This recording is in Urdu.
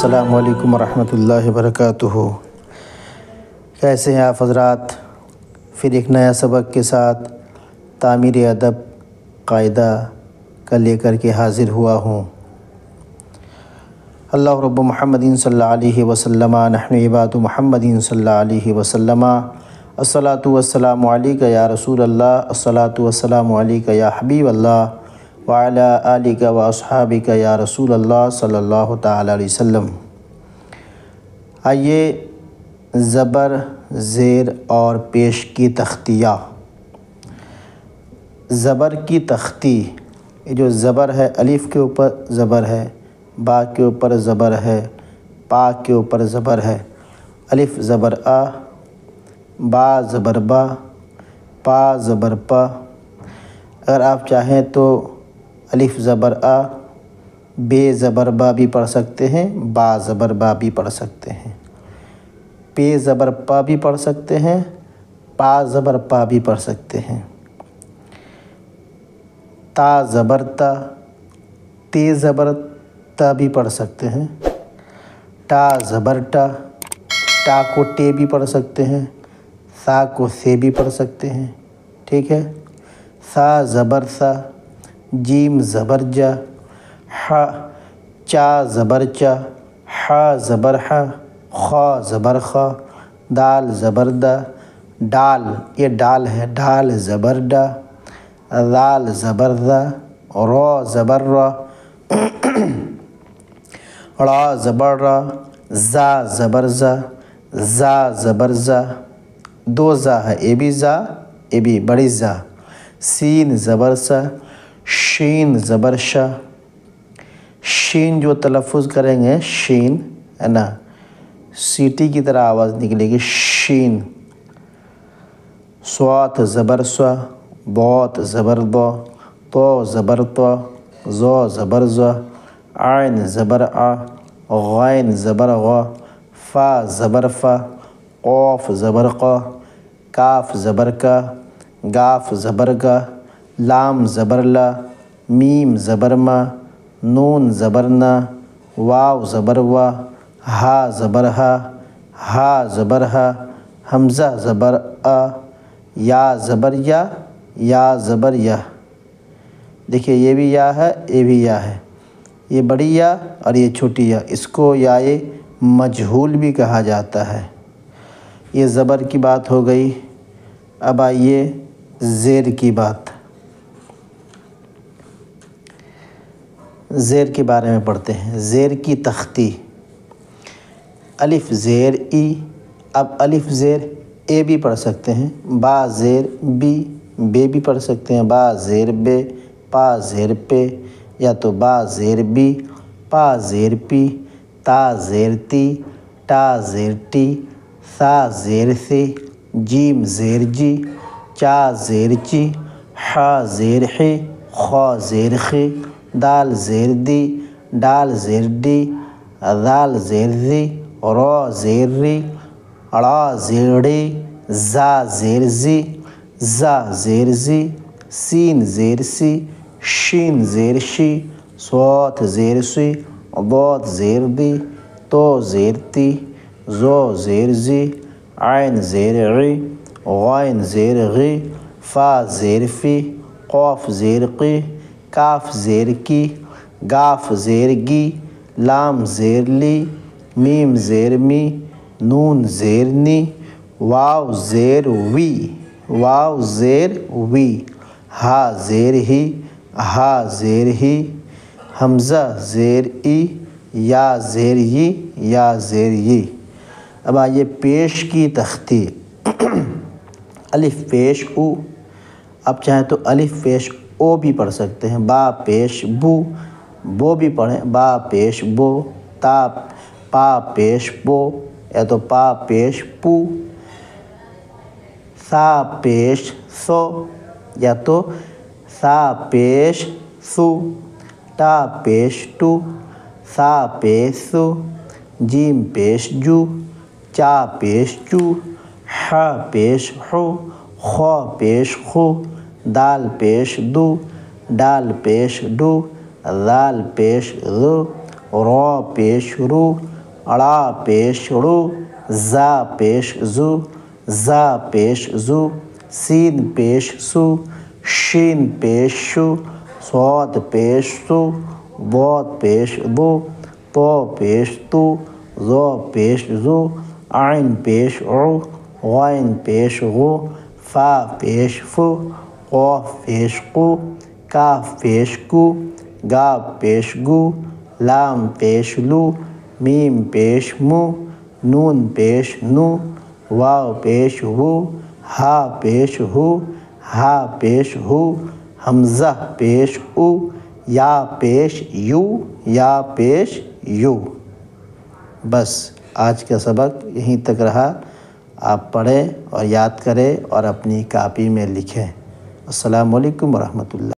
السلام علیکم ورحمۃ اللہ وبرکاتہ۔ کیسے ہیں آپ حضرات؟ پھر ایک نیا سبق کے ساتھ تعمیر ادب قاعدہ کا لے کر کے حاضر ہوا ہوں۔ اللہ رب محمد صلی اللہ علیہ وسلم نحن عباد محمد صلی اللہ علیہ وسلم الصلاۃ والسلام علیک یا رسول اللہ، الصلاۃ والسلام علیک یا حبیب اللہ وعلی آلک و اصحابک یا رسول اللہ صلی اللہ تعالی علیہ وسلم۔ آئیے زبر، زیر اور پیش کی تختیہ۔ زبر کی تختی، یہ جو زبر ہے الف کے اوپر زبر ہے، با کے اوپر زبر ہے، پا کے اوپر زبر ہے۔ الف زبر آ، با زبر با، پا زبر پا۔ اگر آپ چاہیں تو الف زبر آ، بے زبر با بھی پڑھ سکتے ہیں، با زبر با بھی پڑھ سکتے ہیں، پے زبر پا بھی پڑھ سکتے ہیں، پا زبر پا بھی پڑھ سکتے ہیں، تا زبر تا، تے زبر تا بھی پڑھ سکتے ہیں، ٹا زبر ٹا، ٹا کو ٹے بھی پڑھ سکتے ہیں، سا کو سے بھی پڑھ سکتے ہیں، ٹھیک ہے۔ سا زبر سا، جیم زبر جا، ح چا زبر چا، ح زبر ح، خا زبر خا، دال زبر دا، ڈال یہ ڈال ہے، ڈال زبر ڈا، ذال زبر ذا، را زبر را، را زبر را، زا زبر زا، زا زبر زا، دو زا ہے، اے بھی زا، اے بھی بڑی زا۔ سین زبر سا، شین زبر شا، شین جو تلفظ کریں گے شین ہے نا، سیٹی کی طرح آواز نکلے گی، شین۔ صوت زبر سوا، بوت زبر بو، تو زبر تو، زو زبر زو، عین زبر آ، غین زبر غا، فا زبر فا، قوف زبر قا، کاف زبر کا، گاف زبر گا، لام زبر لا، میم زبر ما، نون زبر نا، واو زبر وا، ہا زبر ہا، ہا زبر ہا، حمزہ زبر آ، یا زبر یا، یا زبر یا۔ دیکھیے یہ بھی یا ہے، یہ بھی یا ہے، یہ بڑی یا اور یہ چھوٹی یا، اس کو یائے مجہول بھی کہا جاتا ہے۔ یہ زبر کی بات ہو گئی۔ اب آئیے زیر کی بات، زیر کے بارے میں پڑھتے ہیں۔ زیر کی تختی، الف زیر ای، اب الف زیر اے بھی پڑھ سکتے ہیں، با زیر بی، بے بھی پڑھ سکتے ہیں، با زیر بے، پا زیر پے، یا تو با زیر بی، پا زیر پی، تا زیر تی، ٹا زیر ٹی، سا زیر سی، جیم زیر جی، چا زیر چی، حا زیر حی، خا زیر خی، دال زیر دی، ڈال زیر ڈی، ذال زیر زی، را زیر ری، را زیر ڑی، زا زیر زی، زا زیر زی، سین زیر سی، شین زیر شی، صوت زیر سی، ضاد زیر دی، تو زیر تی، زو زیر زی، عین زیر عی، غین زیر غی، فا زیر فی، قوف زیر قی، کاف زیر کی، گاف زیر گی، لام زیر لی، میم زیر می، نون زیر نی، واو زیر وی، واو زیر وی، ہا زیر ہی، ہا زیر ہی، حمزہ زیر ای، یا زیر ی، یا زیر ی۔ اب آئیے پیش کی تختی، الف پیش او، اب چاہیں تو الف پیش او بھی پڑھ سکتے ہیں، با پیش بو، بو بھی پڑھیں، با پیش بو، تا پا پیش بو، یا تو پا پیش پو، سا پیش سو، یا تو سا پیش سو، ٹا پیش ٹو، سا پیش سو، جیم پیش جو، چا پیش چو، ح پیش حو، خا پیش خو، دال پیش دو، ڈال پیش ڈو، ذال پیش ذو، را پیش رو، ڑا پیش ڑو، زا پیش زو، زا پیش زو، سین پیش سو، شین پیش شو، صاد پیش سو، ضاد پیش دو، طا پیش تو، ظا پیش زو، عین پیش عو، غین پیش غو، فا پیش فو، قاف پیش قو، کاف پیش کو، گاف پیش گو، لام پیش لو، میم پیش مو، نون پیش نو، واو پیش وو، ہا پیش ہو، ہا پیش ہو، حمزہ پیش او، یا پیش یو، یا پیش یو۔ بس آج کا سبق یہیں تک رہا۔ آپ پڑھیں اور یاد کریں اور اپنی کاپی میں لکھیں۔ السلام علیکم ورحمۃ اللہ۔